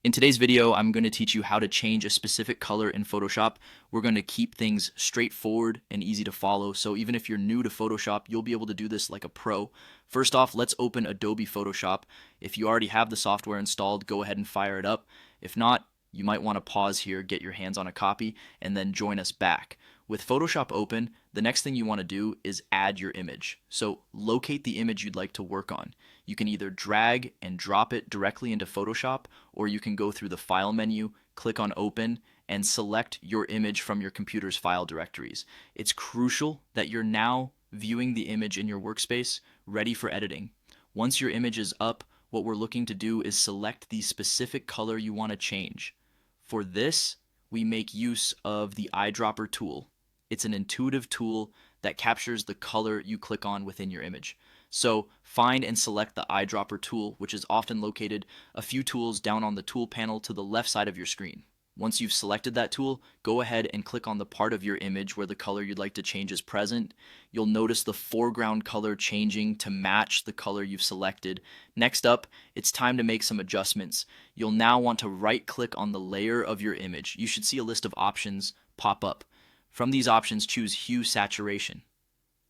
In today's video, I'm going to teach you how to change a specific color in Photoshop. We're going to keep things straightforward and easy to follow. So even if you're new to Photoshop, you'll be able to do this like a pro. First off, let's open Adobe Photoshop. If you already have the software installed, go ahead and fire it up. If not, you might want to pause here, get your hands on a copy, and then join us back. With Photoshop open, the next thing you want to do is add your image. So locate the image you'd like to work on. You can either drag and drop it directly into Photoshop, or you can go through the File menu, click on Open, and select your image from your computer's file directories. It's crucial that you're now viewing the image in your workspace, ready for editing. Once your image is up, what we're looking to do is select the specific color you want to change. For this, we make use of the eyedropper tool. It's an intuitive tool that captures the color you click on within your image. So find and select the eyedropper tool, which is often located a few tools down on the tool panel to the left side of your screen. Once you've selected that tool, go ahead and click on the part of your image where the color you'd like to change is present. You'll notice the foreground color changing to match the color you've selected. Next up, it's time to make some adjustments. You'll now want to right-click on the layer of your image. You should see a list of options pop up. From these options, choose Hue Saturation.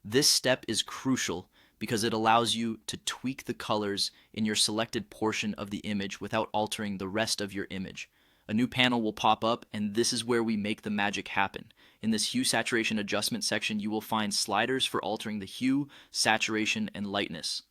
This step is crucial because it allows you to tweak the colors in your selected portion of the image without altering the rest of your image. A new panel will pop up, and this is where we make the magic happen. In this Hue Saturation Adjustment section, you will find sliders for altering the hue, saturation, and lightness.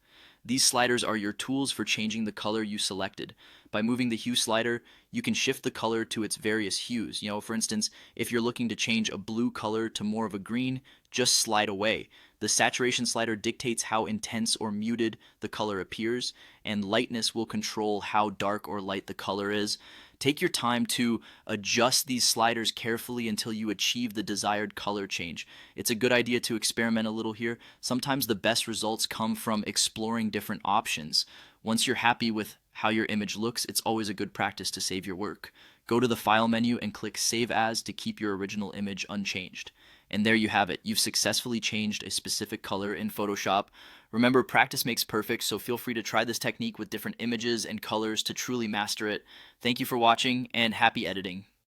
These sliders are your tools for changing the color you selected. By moving the hue slider, you can shift the color to its various hues. For instance, if you're looking to change a blue color to more of a green, just slide away. The saturation slider dictates how intense or muted the color appears, and lightness will control how dark or light the color is. Take your time to adjust these sliders carefully until you achieve the desired color change. It's a good idea to experiment a little here. Sometimes the best results come from exploring different options. Once you're happy with how your image looks, it's always a good practice to save your work. Go to the File menu and click Save As to keep your original image unchanged. And there you have it. You've successfully changed a specific color in Photoshop. Remember, practice makes perfect, so feel free to try this technique with different images and colors to truly master it. Thank you for watching, and happy editing.